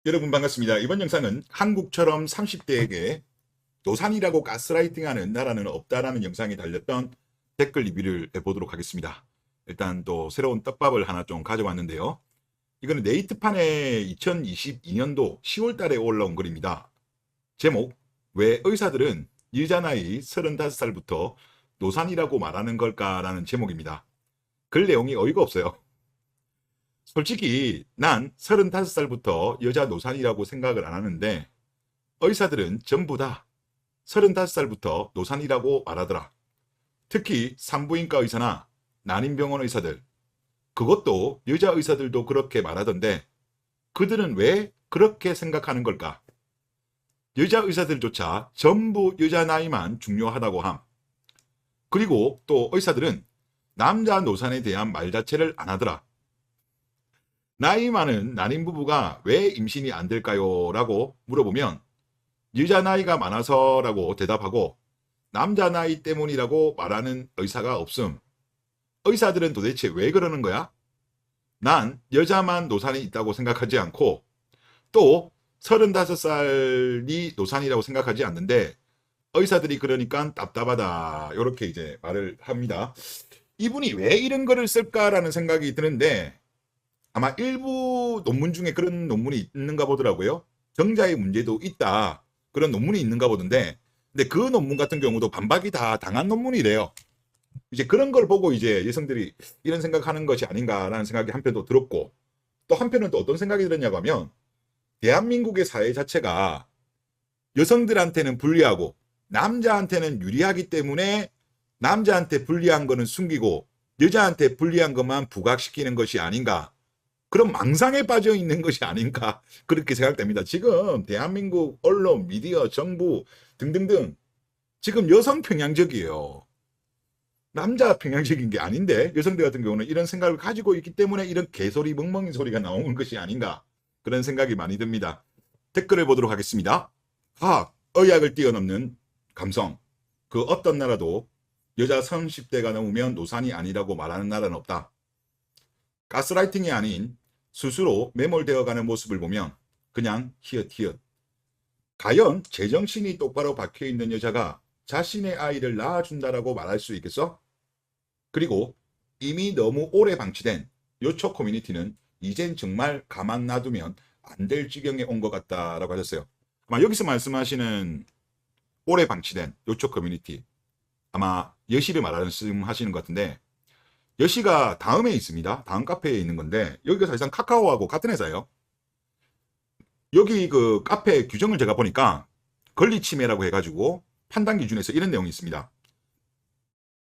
여러분 반갑습니다. 이번 영상은 한국처럼 30대에게 노산이라고 가스라이팅하는 나라는 없다라는 영상이 달렸던 댓글 리뷰를 해보도록 하겠습니다. 일단 또 새로운 떡밥을 하나 좀 가져왔는데요. 이거는 네이트판에 2022년도 10월 달에 올라온 글입니다. 제목, 왜 의사들은 여자 나이 35살부터 노산이라고 말하는 걸까라는 제목입니다. 글 내용이 어이가 없어요. 솔직히 난 35살부터 여자 노산이라고 생각을 안 하는데 의사들은 전부 다 35살부터 노산이라고 말하더라. 특히 산부인과 의사나 난임병원 의사들, 그것도 여자 의사들도 그렇게 말하던데 그들은 왜 그렇게 생각하는 걸까? 여자 의사들조차 전부 여자 나이만 중요하다고 함. 그리고 또 의사들은 남자 노산에 대한 말 자체를 안 하더라. 나이 많은 난임 부부가 왜 임신이 안 될까요? 라고 물어보면 여자 나이가 많아서 라고 대답하고 남자 나이 때문이라고 말하는 의사가 없음. 의사들은 도대체 왜 그러는 거야? 난 여자만 노산이 있다고 생각하지 않고 또 35살이 노산이라고 생각하지 않는데 의사들이 그러니까 답답하다. 이렇게 이제 말을 합니다. 이분이 왜 이런 거를 쓸까라는 생각이 드는데 아마 일부 논문 중에 그런 논문이 있는가 보더라고요. 정자의 문제도 있다. 그런 논문이 있는가 보던데, 근데 그 논문 같은 경우도 반박이 다 당한 논문이래요. 이제 그런 걸 보고 이제 여성들이 이런 생각하는 것이 아닌가라는 생각이 한편도 들었고, 또 한편은 또 어떤 생각이 들었냐고 하면, 대한민국의 사회 자체가 여성들한테는 불리하고 남자한테는 유리하기 때문에 남자한테 불리한 거는 숨기고 여자한테 불리한 것만 부각시키는 것이 아닌가. 그런 망상에 빠져 있는 것이 아닌가 그렇게 생각됩니다. 지금 대한민국 언론, 미디어, 정부 등등등 지금 여성 편향적이에요. 남자 편향적인 게 아닌데 여성들 같은 경우는 이런 생각을 가지고 있기 때문에 이런 개소리 멍멍이 소리가 나오는 것이 아닌가 그런 생각이 많이 듭니다. 댓글을 보도록 하겠습니다. 과학, 의학을 뛰어넘는 감성. 그 어떤 나라도 여자 30대가 넘으면 노산이 아니라고 말하는 나라는 없다. 가스라이팅이 아닌 스스로 매몰되어가는 모습을 보면 그냥 히읗히읗. 과연 제정신이 똑바로 박혀있는 여자가 자신의 아이를 낳아준다라고 말할 수 있겠어? 그리고 이미 너무 오래 방치된 요초 커뮤니티는 이젠 정말 가만 놔두면 안 될 지경에 온 것 같다라고 하셨어요. 아마 여기서 말씀하시는 오래 방치된 요초 커뮤니티, 아마 여시를 말씀하시는 것 같은데 여시가 다음에 있습니다. 다음 카페에 있는 건데 여기가 사실상 카카오하고 같은 회사예요. 여기 그 카페 규정을 제가 보니까 권리침해라고 해가지고 판단 기준에서 이런 내용이 있습니다.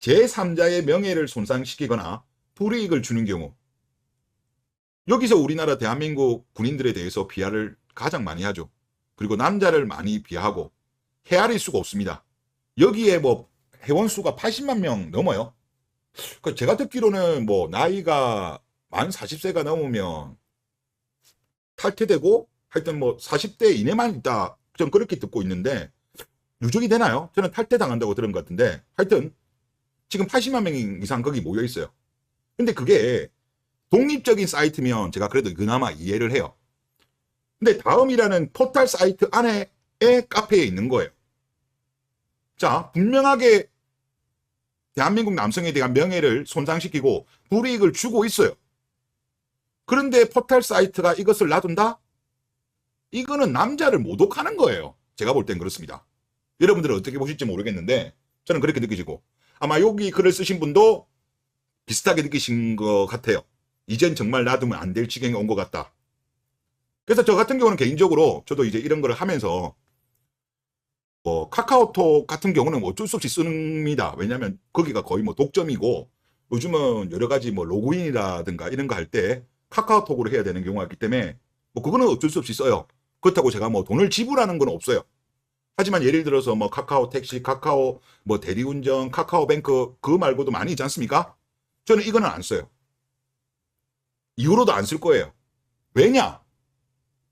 제3자의 명예를 손상시키거나 불이익을 주는 경우, 여기서 우리나라 대한민국 군인들에 대해서 비하를 가장 많이 하죠. 그리고 남자를 많이 비하하고 헤아릴 수가 없습니다. 여기에 뭐 회원 수가 80만 명 넘어요. 제가 듣기로는 뭐 나이가 만 40세가 넘으면 탈퇴되고 하여튼 뭐 40대 이내만 있다. 전 그렇게 듣고 있는데 누적이 되나요? 저는 탈퇴당한다고 들은 것 같은데 하여튼 지금 80만 명 이상 거기 모여 있어요. 근데 그게 독립적인 사이트면 제가 그래도 그나마 이해를 해요. 근데 다음이라는 포털 사이트 안에 카페에 있는 거예요. 자, 분명하게 대한민국 남성에 대한 명예를 손상시키고 불이익을 주고 있어요. 그런데 포털 사이트가 이것을 놔둔다? 이거는 남자를 모독하는 거예요. 제가 볼 땐 그렇습니다. 여러분들은 어떻게 보실지 모르겠는데 저는 그렇게 느껴지고 아마 여기 글을 쓰신 분도 비슷하게 느끼신 것 같아요. 이젠 정말 놔두면 안 될 지경에 온 것 같다. 그래서 저 같은 경우는 개인적으로 저도 이제 이런 거를 하면서 카카오톡 같은 경우는 어쩔 수 없이 씁니다. 왜냐하면 거기가 거의 뭐 독점이고 요즘은 여러 가지 뭐 로그인이라든가 이런 거 할 때 카카오톡으로 해야 되는 경우가 있기 때문에 뭐 그거는 어쩔 수 없이 써요. 그렇다고 제가 뭐 돈을 지불하는 건 없어요. 하지만 예를 들어서 뭐 카카오 택시, 카카오 뭐 대리운전, 카카오뱅크 그거 말고도 많이 있지 않습니까? 저는 이거는 안 써요. 이후로도 안 쓸 거예요. 왜냐?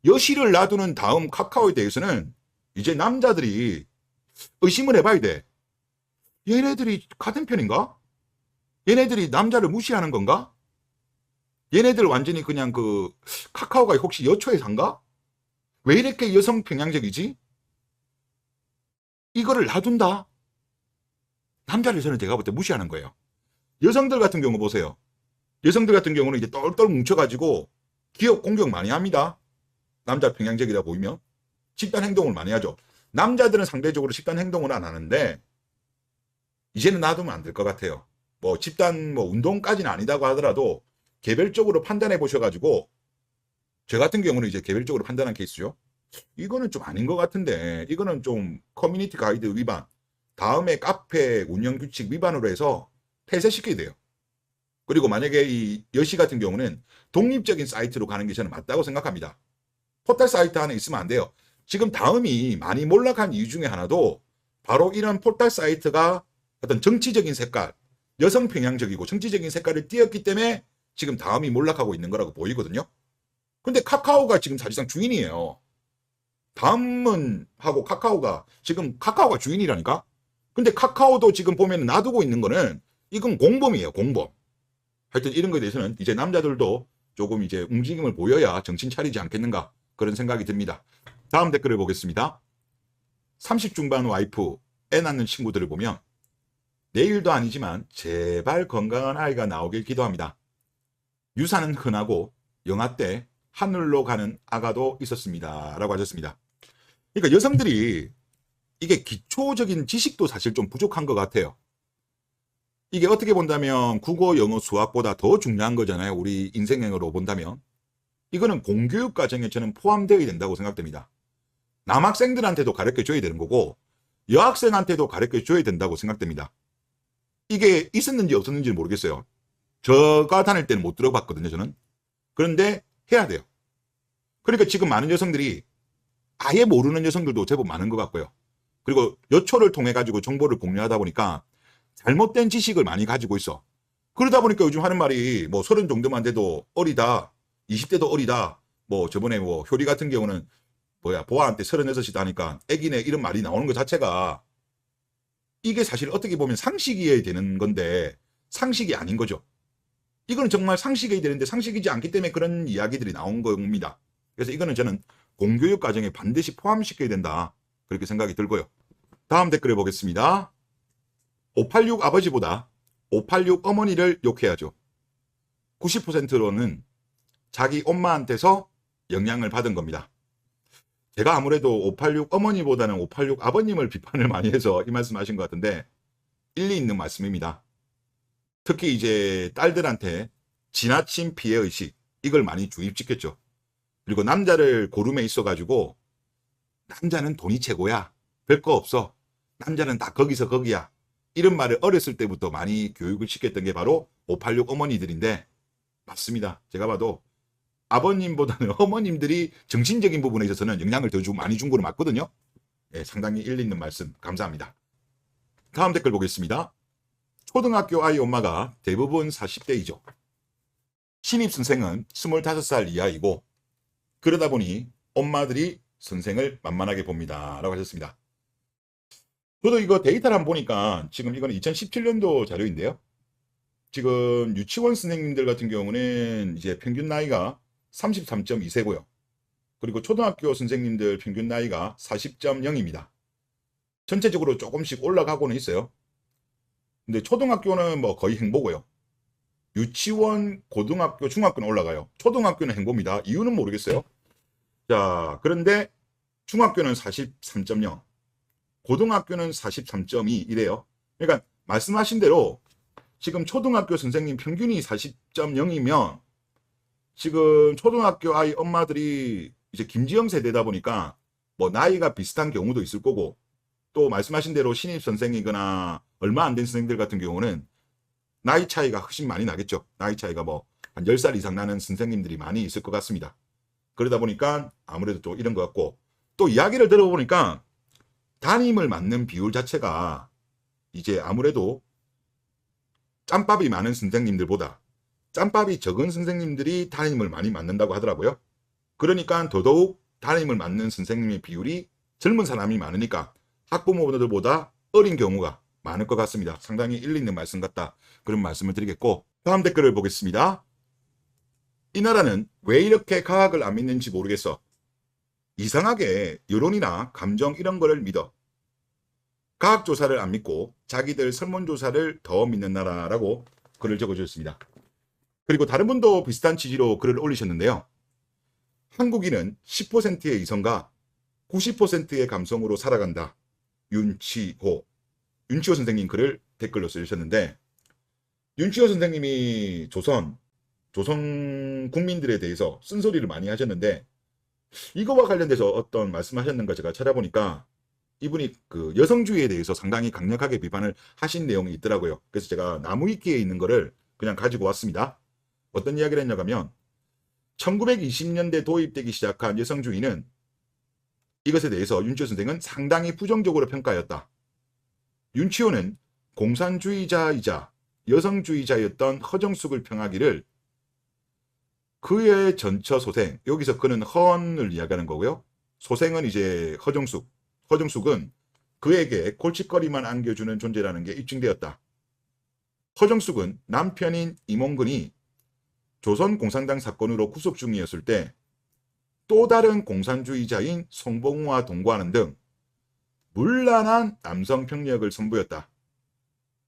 여시를 놔두는 다음 카카오에 대해서는 이제 남자들이 의심을 해봐야 돼. 얘네들이 같은 편인가? 얘네들이 남자를 무시하는 건가? 얘네들 완전히 그냥 그 카카오가 혹시 여초에 산가? 왜 이렇게 여성 평양적이지? 이거를 놔둔다? 남자를 저는 제가 볼 때 무시하는 거예요. 여성들 같은 경우 보세요. 여성들 같은 경우는 이제 똘똘 뭉쳐가지고 기업 공격 많이 합니다. 남자 평양적이다 보이면. 집단 행동을 많이 하죠. 남자들은 상대적으로 집단 행동을 안 하는데 이제는 놔두면 안 될 것 같아요. 뭐 집단 뭐 운동까지는 아니다고 하더라도 개별적으로 판단해 보셔가지고 저 같은 경우는 이제 개별적으로 판단한 케이스죠. 이거는 좀 아닌 것 같은데 이거는 좀 커뮤니티 가이드 위반, 다음에 카페 운영 규칙 위반으로 해서 폐쇄시켜야 돼요. 그리고 만약에 이 여시 같은 경우는 독립적인 사이트로 가는 게 저는 맞다고 생각합니다. 포털 사이트 하나 있으면 안 돼요. 지금 다음이 많이 몰락한 이유 중에 하나도 바로 이런 포털 사이트가 어떤 정치적인 색깔, 여성 평양적이고 정치적인 색깔을 띄었기 때문에 지금 다음이 몰락하고 있는 거라고 보이거든요. 근데 카카오가 지금 사실상 주인이에요. 다음은 하고 지금 카카오가 주인이라니까? 근데 카카오도 지금 보면 놔두고 있는 거는 이건 공범이에요, 공범. 하여튼 이런 거에 대해서는 이제 남자들도 조금 이제 움직임을 보여야 정신 차리지 않겠는가 그런 생각이 듭니다. 다음 댓글을 보겠습니다. 30 중반 와이프, 애 낳는 친구들을 보면 내일도 아니지만 제발 건강한 아이가 나오길 기도합니다. 유산은 흔하고 영아 때 하늘로 가는 아가도 있었습니다. 라고 하셨습니다. 그러니까 여성들이 이게 기초적인 지식도 사실 좀 부족한 것 같아요. 이게 어떻게 본다면 국어, 영어, 수학보다 더 중요한 거잖아요. 우리 인생으로 본다면. 이거는 공교육 과정에 저는 포함되어야 된다고 생각됩니다. 남학생들한테도 가르쳐줘야 되는 거고 여학생한테도 가르쳐줘야 된다고 생각됩니다. 이게 있었는지 없었는지 모르겠어요. 저가 다닐 때는 못 들어봤거든요, 저는. 그런데 해야 돼요. 그러니까 지금 많은 여성들이 아예 모르는 여성들도 제법 많은 것 같고요. 그리고 여초를 통해 가지고 정보를 공유하다 보니까 잘못된 지식을 많이 가지고 있어. 그러다 보니까 요즘 하는 말이 뭐 30 정도만 돼도 어리다, 20대도 어리다. 뭐 저번에 뭐 효리 같은 경우는 보아한테 36이다 하니까 애기네 이런 말이 나오는 것 자체가 이게 사실 어떻게 보면 상식이어야 되는 건데 상식이 아닌 거죠. 이거는 정말 상식이어야 되는데 상식이지 않기 때문에 그런 이야기들이 나온 겁니다. 그래서 이거는 저는 공교육 과정에 반드시 포함시켜야 된다. 그렇게 생각이 들고요. 다음 댓글을 보겠습니다. 586 아버지보다 586 어머니를 욕해야죠. 90%로는 자기 엄마한테서 영향을 받은 겁니다. 제가 아무래도 586 어머니보다는 586 아버님을 비판을 많이 해서 이 말씀하신 것 같은데 일리 있는 말씀입니다. 특히 이제 딸들한테 지나친 피해의식 이걸 많이 주입시켰죠. 그리고 남자를 고름에 있어가지고 남자는 돈이 최고야. 별거 없어. 남자는 다 거기서 거기야. 이런 말을 어렸을 때부터 많이 교육을 시켰던 게 바로 586 어머니들인데 맞습니다. 제가 봐도 아버님보다는 어머님들이 정신적인 부분에 있어서는 영향을 더 많이 준 거로 맞거든요. 예, 상당히 일리 있는 말씀 감사합니다. 다음 댓글 보겠습니다. 초등학교 아이 엄마가 대부분 40대이죠. 신입선생은 25살 이하이고 그러다 보니 엄마들이 선생을 만만하게 봅니다. 라고 하셨습니다. 저도 이거 데이터를 한번 보니까 지금 이거는 2017년도 자료인데요. 지금 유치원 선생님들 같은 경우는 이제 평균 나이가 33.2세고요. 그리고 초등학교 선생님들 평균 나이가 40.0입니다. 전체적으로 조금씩 올라가고는 있어요. 근데 초등학교는 뭐 거의 행보고요. 유치원, 고등학교, 중학교는 올라가요. 초등학교는 행보입니다. 이유는 모르겠어요. 자, 그런데 중학교는 43.0, 고등학교는 43.2 이래요. 그러니까 말씀하신 대로 지금 초등학교 선생님 평균이 40.0이면 지금 초등학교 아이 엄마들이 이제 김지영 세대다 보니까 뭐 나이가 비슷한 경우도 있을 거고 또 말씀하신 대로 신입 선생이거나 얼마 안 된 선생들 같은 경우는 나이 차이가 훨씬 많이 나겠죠. 나이 차이가 뭐 한 10살 이상 나는 선생님들이 많이 있을 것 같습니다. 그러다 보니까 아무래도 또 이런 것 같고 또 이야기를 들어보니까 담임을 맡는 비율 자체가 이제 아무래도 짬밥이 많은 선생님들보다 짬밥이 적은 선생님들이 담임을 많이 맡는다고 하더라고요. 그러니까 더더욱 담임을 맡는 선생님의 비율이 젊은 사람이 많으니까 학부모들보다 어린 경우가 많을 것 같습니다. 상당히 일리 있는 말씀 같다. 그런 말씀을 드리겠고 다음 댓글을 보겠습니다. 이 나라는 왜 이렇게 과학을 안 믿는지 모르겠어. 이상하게 여론이나 감정 이런 거를 믿어. 과학조사를 안 믿고 자기들 설문조사를 더 믿는 나라라고 글을 적어주셨습니다. 그리고 다른 분도 비슷한 취지로 글을 올리셨는데요. 한국인은 10%의 이성과 90%의 감성으로 살아간다. 윤치호 선생님 글을 댓글로 쓰셨는데, 윤치호 선생님이 조선 국민들에 대해서 쓴소리를 많이 하셨는데, 이거와 관련돼서 어떤 말씀하셨는가 제가 찾아보니까 이분이 그 여성주의에 대해서 상당히 강력하게 비판을 하신 내용이 있더라고요. 그래서 제가 나무위키에 있는 거를 그냥 가지고 왔습니다. 어떤 이야기를 했냐고 하면 1920년대 도입되기 시작한 여성주의는 이것에 대해서 윤치호 선생은 상당히 부정적으로 평가하였다. 윤치호는 공산주의자이자 여성주의자였던 허정숙을 평하기를 그의 전처 소생, 여기서 그는 헌을 이야기하는 거고요. 소생은 이제 허정숙은 그에게 골칫거리만 안겨주는 존재라는 게 입증되었다. 허정숙은 남편인 임원근이 조선공산당 사건으로 구속 중이었을 때 또 다른 공산주의자인 송봉우와 동거하는 등 문란한 남성 평력을 선보였다.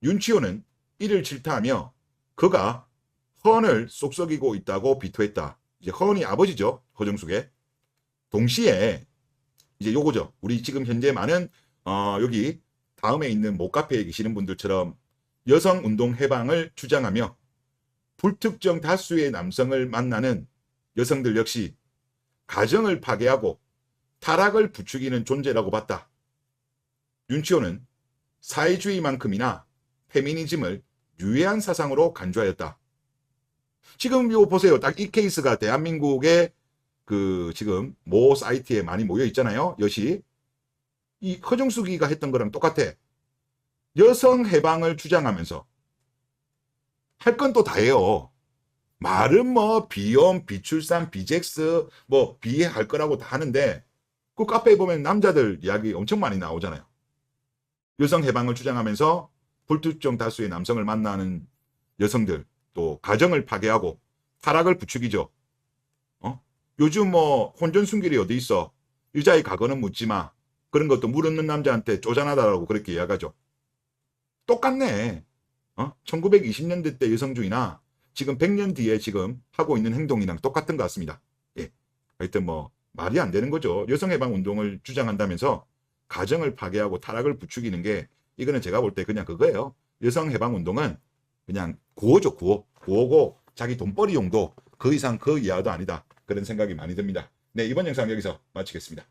윤치호는 이를 질타하며 그가 헌을 쏙썩이고 있다고 비토했다. 이제 헌이 아버지죠. 허정숙의. 동시에 이제 요거죠. 우리 지금 현재 많은 여기 다음에 있는 모카페에 계시는 분들처럼 여성운동 해방을 주장하며 불특정 다수의 남성을 만나는 여성들 역시 가정을 파괴하고 타락을 부추기는 존재라고 봤다. 윤치호는 사회주의만큼이나 페미니즘을 유해한 사상으로 간주하였다. 지금 요 보세요. 딱 이 케이스가 대한민국의 그 지금 모 사이트에 많이 모여 있잖아요. 여시. 이 허정숙이가 했던 거랑 똑같아. 여성 해방을 주장하면서 할 건 또 다 해요. 말은 뭐 비염, 비출산, 비젝스 뭐 비할 거라고 다 하는데 그 카페에 보면 남자들 이야기 엄청 많이 나오잖아요. 여성 해방을 주장하면서 불특정 다수의 남성을 만나는 여성들, 또 가정을 파괴하고 타락을 부추기죠. 요즘 뭐 혼전 순결이 어디 있어? 여자의 과거는 묻지 마. 그런 것도 물었는 남자한테 쪼잔하다라고 그렇게 이야기하죠. 똑같네. 1920년대 때 여성주의나 지금 100년 뒤에 지금 하고 있는 행동이랑 똑같은 것 같습니다. 예. 하여튼 뭐 말이 안 되는 거죠. 여성해방 운동을 주장한다면서 가정을 파괴하고 타락을 부추기는 게, 이거는 제가 볼 때 그냥 그거예요. 여성해방 운동은 그냥 구호죠. 구호고 자기 돈벌이 용도, 그 이상 그 이하도 아니다. 그런 생각이 많이 듭니다. 네, 이번 영상 여기서 마치겠습니다.